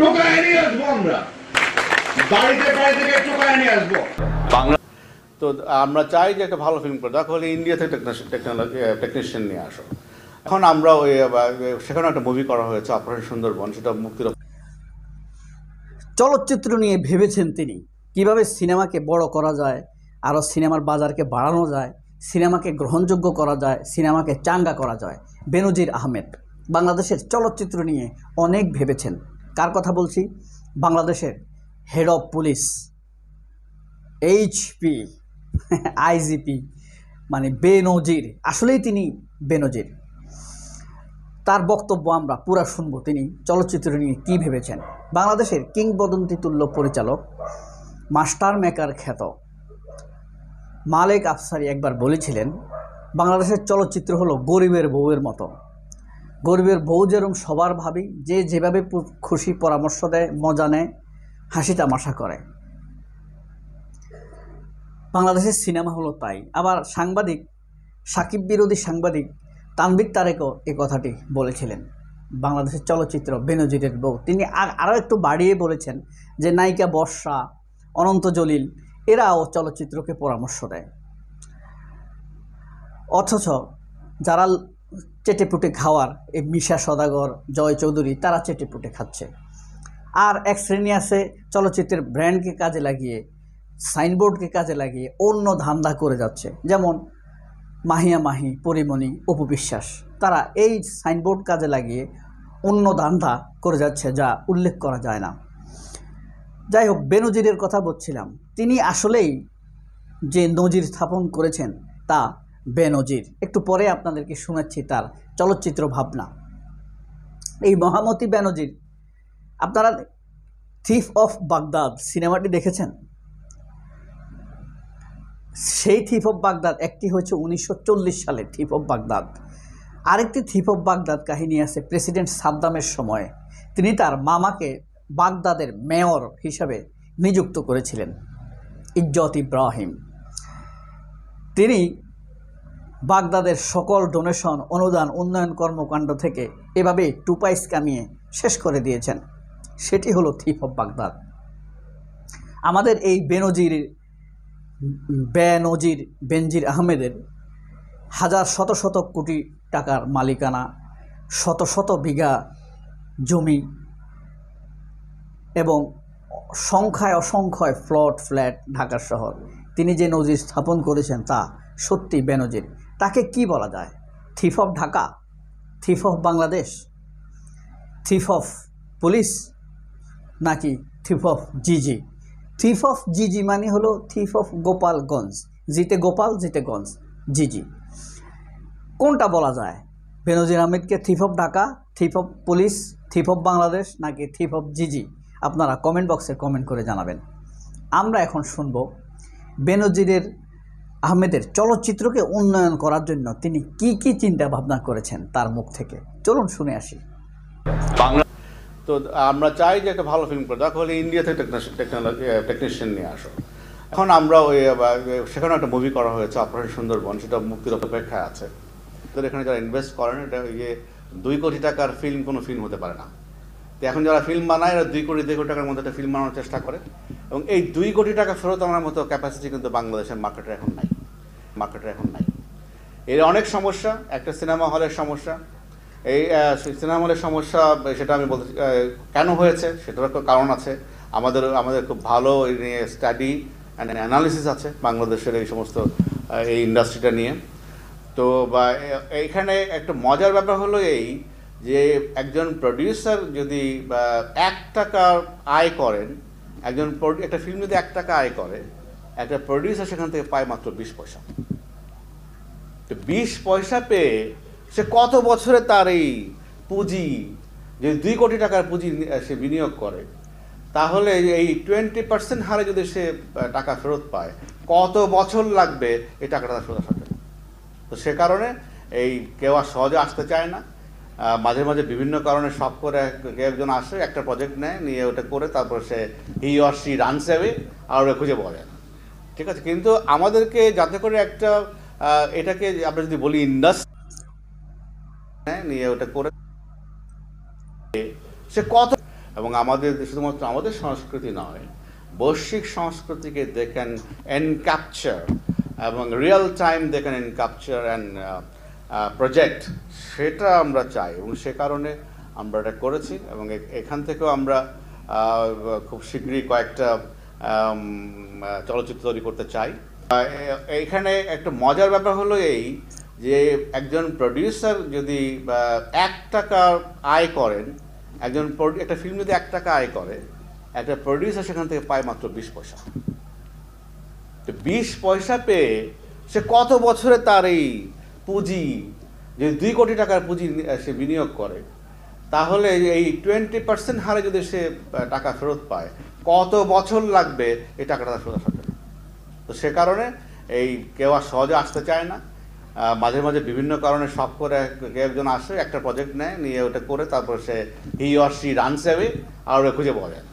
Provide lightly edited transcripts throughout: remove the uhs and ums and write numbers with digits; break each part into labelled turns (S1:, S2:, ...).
S1: টোকায় নিয়ে আসবো আমরা, বাড়িতে বাড়ি থেকে টোকায় নিয়ে আসবো বাংলা।
S2: তো আমরা চাই যে একটা ভালো ফিল্ম করে দেখো, হলে ইন্ডিয়া থেকে টেকনিশিয়ান নিয়ে আসো। এখন আমরা ওই সেখানে একটা মুভি করা হয়েছে অপারেশন সুন্দরবন, সেটা মুক্তির।
S3: চলচ্চিত্র নিয়ে ভেবেছেন তিনি কিভাবে সিনেমাকে বড় করা যায়, আরও সিনেমার বাজারকে বাড়ানো যায়, সিনেমাকে গ্রহণযোগ্য করা যায়, সিনেমাকে চাঙ্গা করা যায়। বেনজির আহমেদ বাংলাদেশের চলচ্চিত্র নিয়ে অনেক ভেবেছেন। কার কথা বলছি? বাংলাদেশের head of police, HP, IGP, মানে বেনজির। আসলেই তিনি বেনজির। তার বক্তব্য আমরা পুরা শুনবো, তিনি চলচ্চিত্র নিয়ে কী ভেবেছেন। বাংলাদেশের কিংবদন্তি তুল্য পরিচালক, মাস্টার মেকার খ্যাত মালেক আফসারী একবার বলেছিলেন, বাংলাদেশের চলচ্চিত্র হলো গরিবের বউয়ের মতো। গরিবের বউ যেরকম সবার ভাবি, যে যেভাবে খুশি পরামর্শ দেয়, মজা নেয়, হাসি তামাশা করে। বাংলাদেশের সিনেমা হলো তাই। আবার সাংবাদিক, সাকিব বিরোধী সাংবাদিক তানভীর তারেকও এই কথাটি বলেছিলেন, বাংলাদেশের চলচ্চিত্র বেনজিরের বউ। তিনি আরও একটু বাড়িয়ে বলেছেন যে নায়িকা বর্ষা, অনন্ত জলিল এরাও চলচ্চিত্রকে পরামর্শ দেয়। অথচ যারা চেটেপুটে খাওয়ার, এই মিশা সদাগর, জয় চৌধুরী, তারা চেটেপুটে খাচ্ছে। আর এক শ্রেণী আছে চলচ্চিত্রের ব্র্যান্ডকে কাজে লাগিয়ে, সাইনবোর্ডকে কাজে লাগিয়ে অন্য ধান্দা করে যাচ্ছে। যেমন মাহিয়া মাহি, পরিমণি, অপু বিশ্বাস, তারা এই সাইনবোর্ড কাজে লাগিয়ে অন্য ধান্দা করে যাচ্ছে, যা উল্লেখ করা যায় না। যাই হোক, বেনজিরের কথা বলছিলাম। তিনি আসলেই যে নজির স্থাপন করেছেন তা বেনজির। একটু পরে আপনাদেরকে শোনাচ্ছি তার চলচ্চিত্র ভাবনা। এই মহামতি বেনজির, আপনারা থিফ অফ বাগদাদ সিনেমাটি দেখেছেন? সেই থিফ অফ বাগদাদ একটি হয়েছে 1940 সালে থিফ অফ বাগদাদ, আরেকটি থিফ অফ বাগদাদ কাহিনী আছে প্রেসিডেন্ট সাদ্দামের সময়ে। তিনি তার মামাকে বাগদাদের মেয়র হিসাবে নিযুক্ত করেছিলেন, ইজ্জত ইব্রাহিম। তিনি বাগদাদের সকল ডোনেশন, অনুদান, উন্নয়ন কর্মকাণ্ড থেকে এভাবে টুপাইস কামিয়ে শেষ করে দিয়েছেন। সেটি হলো থিফ অফ বাগদাদ। আমাদের এই বেনজির আহমেদের হাজার শত শত কোটি টাকার মালিকানা, শত শত বিঘা জমি এবং সংখ্যায় অসংখ্য ফ্ল্যাট ঢাকা শহর। তিনি যে নজির স্থাপন করেছেন তা সত্যি বেনজির। তাকে কি বলা যায়? Thief of Dhaka, thief of Bangladesh, thief of police, নাকি থিফ অফ জিজি? থিফ অফ জিজি মানে হলো থিফ অফ গোপালগঞ্জ, জিতে গোপাল, জিতে গঞ্জ, জিজি। কোনটা বলা যায়? বেনজির আহমেদকে thief of Dhaka, thief of police, thief of Bangladesh, নাকি থিফ অফ জিজি? আপনারা কমেন্ট বক্সে কমেন্ট করে জানাবেন। আমরা এখন শুনব বেনজিরের আহমেদের চলচ্চিত্রকে উন্নয়ন করার জন্য তিনি কি কি চিন্তা ভাবনা করেছেন তার মুখ থেকে। চলুন শুনে আসি।
S2: বাংলা। তো আমরা চাই যে একটা ভালো ফিল্ম করে দেখো, হলে ইন্ডিয়া থেকে টেকনিশিয়ান নিয়ে আসো। এখন আমরা ওই সেখানে একটা মুভি করা হয়েছে অপারেশন সুন্দরবন, সেটা মুক্তির অপেক্ষায় আছে। তো এখানে যারা ইনভেস্ট করেন, এটা ইয়ে 2 কোটি টাকার ফিল্ম কোনো ফিল্ম হতে পারে না। তো এখন যারা ফিল্ম বানায়, এরা 2 কোটি টাকার মধ্যে একটা ফিল্ম বানানোর চেষ্টা করে, এবং এই 2 কোটি টাকা ফেরত আনার মতো ক্যাপাসিটি কিন্তু বাংলাদেশের মার্কেটে এখন নাই। এর অনেক সমস্যা। একটা সিনেমা হলের সমস্যা, এই সিনেমা হলের সমস্যা, সেটা আমি বলতে কেন হয়েছে সেটার একটা কারণ আছে। আমাদের খুব ভালো এই নিয়ে স্টাডি অ্যান্ড অ্যানালিসিস আছে বাংলাদেশের এই সমস্ত এই ইন্ডাস্ট্রিটা নিয়ে। তো এইখানে একটা মজার ব্যাপার হলো এই যে একজন প্রডিউসার যদি 1 টাকা আয় করেন, একটা ফিল্ম যদি 1 টাকা আয় করে, একটা প্রডিউসার সেখান থেকে পায় মাত্র 20 পয়সা। তো 20 পয়সা পেয়ে সে কত বছরে তার এই পুঁজি, যে 2 কোটি টাকার পুঁজি সে বিনিয়োগ করে, তাহলে এই 20% হারে যদি সে টাকা ফেরত পায়, কত বছর লাগবে এই টাকাটা ফেরত আসাতে। তো সে কারণে এই কেউ আর সহজে আসতে চায় না। মাঝে মাঝে বিভিন্ন কারণে সব করে কেউ একজন আসে, একটা প্রজেক্ট নেয়, নিয়ে ওটা করে তারপর সে he or she runs away, আর ওটা খুঁজে পাওয়া যায় না। ঠিক আছে, কিন্তু আমাদেরকে যাতে করে একটা এটাকে আমরা যদি বলি ইন্ডাস্ট্রি নিয়ে ওটা করে সে কত এবং আমাদের শুধুমাত্র আমাদের সংস্কৃতি নয়, বৈশ্বিক সংস্কৃতিকে দে ক্যান এনক্যাপচার এবং real time they can encapture and project, সেটা আমরা চাই এবং সে কারণে আমরা এটা করেছি। এবং এখান থেকেও আমরা খুব শীঘ্রই কয়েকটা চলচ্চিত্র তৈরি করতে চাই। এইখানে একটা মজার ব্যাপার হলো এই যে একজন প্রডিউসার যদি 1 টাকা আয় করেন, একটা ফিল্ম যদি 1 টাকা আয় করে, একটা প্রডিউসার সেখান থেকে পায় মাত্র 20 পয়সা। তো 20 পয়সা পেয়ে সে কত বছরে তার এই পুঁজি, যে 2 কোটি টাকার পুঁজি সে বিনিয়োগ করে, তাহলে এই 20% হারে যদি সে টাকা ফেরত পায়, কত বছর লাগবে এই টাকাটা ফেরত আসার। তো সে কারণে এই কেউ আর সহজে আসতে চায় না। মাঝে মাঝে বিভিন্ন কারণে শখ করে কেউ একজন আসে, একটা প্রজেক্ট নেয়, নিয়ে ওটা করে তারপর সে he or she runs away, আর ওটা খুঁজে পাওয়া যায় না।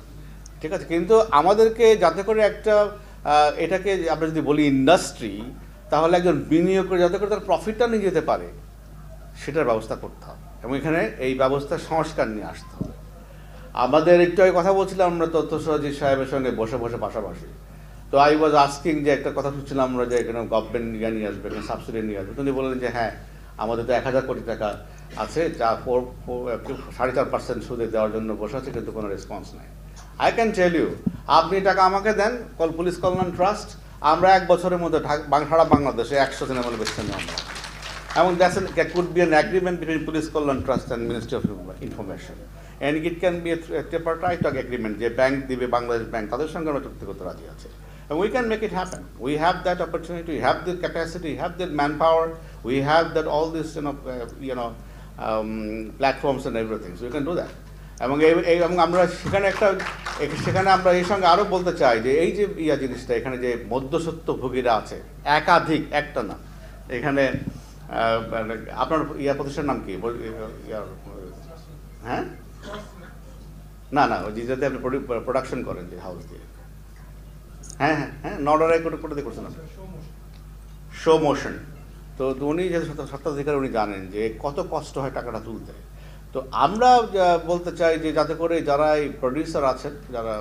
S2: ঠিক আছে, কিন্তু আমাদেরকে যাতে করে একটা এটাকে আমরা যদি বলি ইন্ডাস্ট্রি, তাহলে একজন বিনিয়োগ করে যাতে করে তার প্রফিটটা নিয়ে যেতে পারে সেটার ব্যবস্থা করতে হবে এবং এখানে এই ব্যবস্থার সংস্কার নিয়ে আসতে হবে। আমাদের একটু আগে কথা বলছিলাম আমরা তথ্য সচিব সাহেবের সঙ্গে বসে পাশাপাশি। তো আই ওয়াজ আস্কিং যে একটা কথা শুনছিলাম আমরা যে এখানে গভর্নমেন্ট নিয়ে আসবে, এখানে সাবসিডি নিয়ে আসবে। তিনি বললেন যে হ্যাঁ, আমাদের তো 1000 কোটি টাকা আছে, যা 4.5% সুদে দেওয়ার জন্য বসে আছে, কিন্তু কোনো রেসপন্স নেই। আই ক্যান টেল ইউ, আপনি টাকা আমাকে দেন, পুলিশ কল্যাণ ট্রাস্ট, আমরা 1 বছরের মধ্যে সারা বাংলাদেশে 100 সিনেমা বেচতে নেব আমরা। এবং that's could be an agreement between police Kalyan trust and ministry of information, and it can be a tripartite agreement, যে ব্যাংক দিবে, বাংলাদেশ ব্যাংক, তাদের সঙ্গে আমরা চুক্তি করতে রাজি আছে। And we can make it happen. We have that opportunity. We have the capacity. We have the manpower. We have that all this, platforms and everything. So we can do that. এবং আমরা সেখানে আমরা এই সঙ্গে আরও বলতে চাই যে এই যে জিনিসটা, এখানে যে মধ্যস্বত্বভোগীরা আছে, একাধিক, একটা না, এখানে আপনার প্রতিষ্ঠান নাম কি? হ্যাঁ, না ওই যেটাতে আপনি প্রোডাকশন করেন যে হাউস দিয়ে, হ্যাঁ, নর্ডারাই করে করছেন আপনি, শো মোশন। তো উনি যে স্বত্বাধিকারী, উনি জানেন যে কত কষ্ট হয় টাকাটা তুলতে। তো আমরা বলতে চাই যে যাতে করে যারা এই প্রডিউসার আছেন, যারা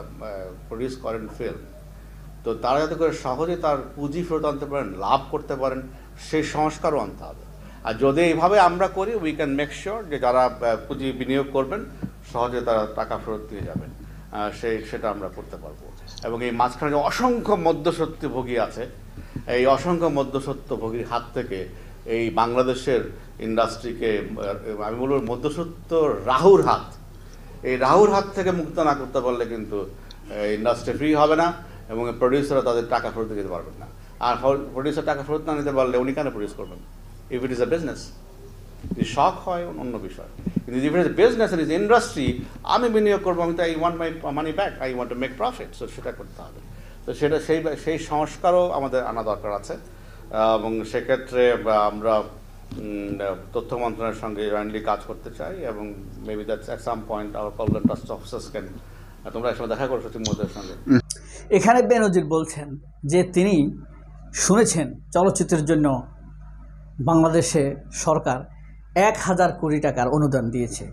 S2: প্রডিউস করেন ফিল্ম, তো তারা যাতে করে সহজে তার পুঁজি ফেরত আনতে পারেন, লাভ করতে পারেন, সেই সংস্কারও আনতে হবে। আর যদি এইভাবে আমরা করি, উই ক্যান মেক শিওর যে যারা পুঁজি বিনিয়োগ করবেন সহজে তারা টাকা ফেরত দিয়ে যাবেন, সেটা আমরা করতে পারবো। এবং এই মাঝখানে যে অসংখ্য মধ্যস্বত্বভোগী আছে, এই অসংখ্য মধ্যস্বত্বভোগীর হাত থেকে এই বাংলাদেশের ইন্ডাস্ট্রিকে, আমি বলব মধ্যস্বত্ব রাহুর হাত, এই রাহুর হাত থেকে মুক্ত না করতে পারলে কিন্তু ইন্ডাস্ট্রি ফ্রি হবে না এবং প্রডিউসাররা তাদের টাকা ফেরত দিতে পারবেন না। আর প্রডিউসার টাকা ফেরত না নিতে পারলে উনি কেন প্রডিউস করবেন? If it is a business, যদি শখ হয় অন্য বিষয়, কিন্তু if it is business is industry, আমি বিনিয়োগ করবো, আমি তো I want my money back, I want to make profit, so সেটা করতে হবে। তো সেটা সেই সংস্কারও আমাদের আনা দরকার আছে। এবং সেক্ষেত্রে আমরা তথ্য মন্ত্রণালয়ের সঙ্গে জয়েন্টলি কাজ করতে চাই এবং maybe that's at some point our Kalyan trust officers can, তোমরা একসময় দেখা করো সচিব মহোদয়ের সঙ্গে।
S3: এখানে বেনজির বলছেন যে তিনি শুনেছেন চলচ্চিত্রের জন্য বাংলাদেশে সরকার 1000 কোটি টাকার অনুদান দিয়েছে।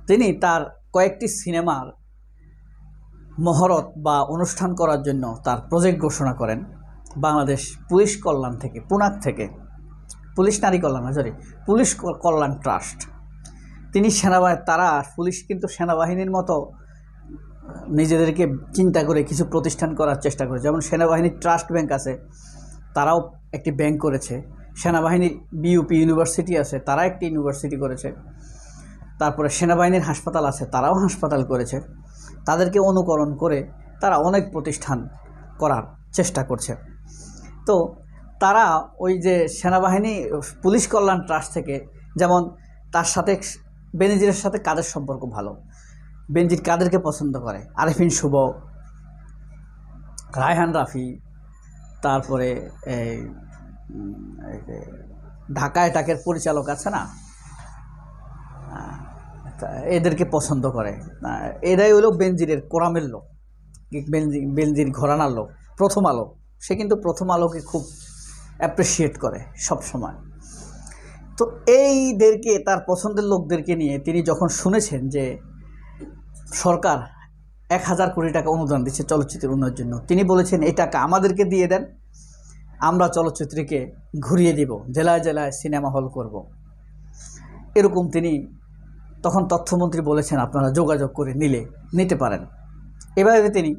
S3: তিনি তার কয়েকটি সিনেমার মহরত বা অনুষ্ঠান করার জন্য তার প্রজেক্ট ঘোষণা করেন বাংলাদেশ পুলিশ কল্যাণ থেকে, পুনাক থেকে, পুলিশ নারী কল্যাণ, পুলিশ কল্যাণ ট্রাস্ট। তিনি তারা পুলিশ কিন্তু সেনাবাহিনীর মতো নিজেদেরকে চিন্তা করে কিছু প্রতিষ্ঠান করার চেষ্টা করে। যেমন সেনাবাহিনীর ট্রাস্ট ব্যাংক আছে, তারাও একটি ব্যাংক করেছে। সেনাবাহিনীর বিইউপি ইউনিভার্সিটি আছে, তারা একটি ইউনিভার্সিটি করেছে। তারপরে সেনাবাহিনীর হাসপাতাল আছে, তারাও হাসপাতাল করেছে। তাদেরকে অনুকরণ করে তারা অনেক প্রতিষ্ঠান করার চেষ্টা করছে। তো তারা ওই যে সেনাবাহিনী পুলিশ কল্যাণ ট্রাস্ট থেকে, যেমন তার সাথে বেনজিরের সাথে কাদের সম্পর্ক ভালো, বেনজির কাদেরকে পছন্দ করে, আরেফিন শুভ, রায়হান রাফি, তারপরে এই ঢাকা অ্যাটাকের পরিচালক আছে না, এদেরকে পছন্দ করে। এরাই হলো বেনজিরের কোরামের লোক, বেনজির ঘরানার লোক। প্রথম আলো, সে কিন্তু প্রথম আলোকে খুব অ্যাপ্রিসিয়েট করে সব সময়। তো এইদেরকে, তার পছন্দের লোকদেরকে নিয়ে তিনি যখন শুনেছেন যে সরকার 1000 কোটি টাকা অনুদান দিচ্ছে চলচ্চিত্রের উন্নয়নের জন্য। তিনি বলেছেন এই টাকা আমাদেরকে দিয়ে দেন, আমরা চলচ্চিত্রকে ঘুরিয়ে দিব, জেলায় জেলায় সিনেমা হল করব। এরকম তিনি তখন তথ্যমন্ত্রী বলেছেন আপনারা যোগাযোগ করে নিতে পারেন। এভাবে তিনি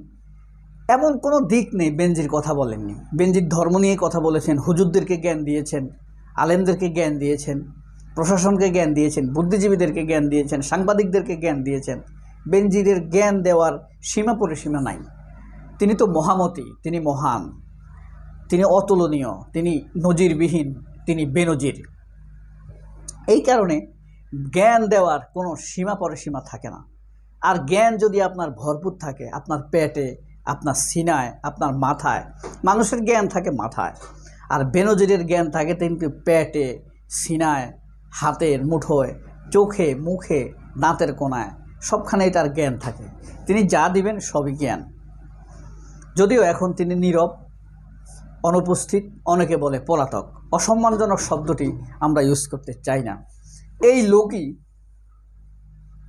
S3: এমন কোনো দিক নেই বেনজির কথা বলেননি। বেনজির ধর্ম নিয়ে কথা বলেছেন, হুজুরদেরকে জ্ঞান দিয়েছেন, আলেমদেরকে জ্ঞান দিয়েছেন, প্রশাসনকে জ্ঞান দিয়েছেন, বুদ্ধিজীবীদেরকে জ্ঞান দিয়েছেন, সাংবাদিকদেরকে জ্ঞান দিয়েছেন। বেনজিরের জ্ঞান দেওয়ার সীমা পরিসীমা নাই। তিনি তো মহামতি, তিনি মহান, তিনি অতুলনীয়, তিনি নজিরবিহীন, তিনি বেনজির। এই কারণে জ্ঞান দেওয়ার কোনো সীমা পরিসীমা থাকে না। আর জ্ঞান যদি আপনার ভরপুর থাকে, আপনার পেটে, আপনার সিনায়, আপনার মাথায়, মানুষের জ্ঞান থাকে মাথায়, আর বেনজিরের জ্ঞান থাকে কিন্তু পেটে, সিনায়, হাতের মুঠোয়, চোখে, মুখে, দাঁতের কোনায়, সবখানেই তার জ্ঞান থাকে। তিনি যা দিবেন সবই জ্ঞান। যদিও এখন তিনি নীরব, অনুপস্থিত, অনেকে বলে পলাতক। অসম্মানজনক শব্দটি আমরা ইউজ করতে চাই না। এই লোকই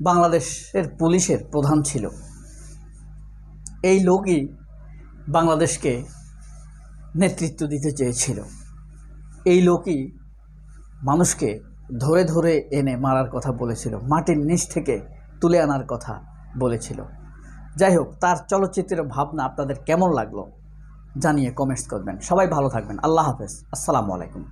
S3: বাংলাদেশের পুলিশের প্রধান ছিল। এই লোকই বাংলাদেশকে নেতৃত্ব দিতে চেয়েছিল। এই লোকই মানুষকে ধরে ধরে এনে মারার কথা বলেছিল, মাটির নিচ থেকে তুলে আনার কথা বলেছিল। যাই হোক, তার চলচ্চিত্রের ভাবনা আপনাদের কেমন লাগলো জানিয়ে কমেন্টস করবেন। সবাই ভালো থাকবেন। আল্লাহ হাফেজ। আসসালামু আলাইকুম।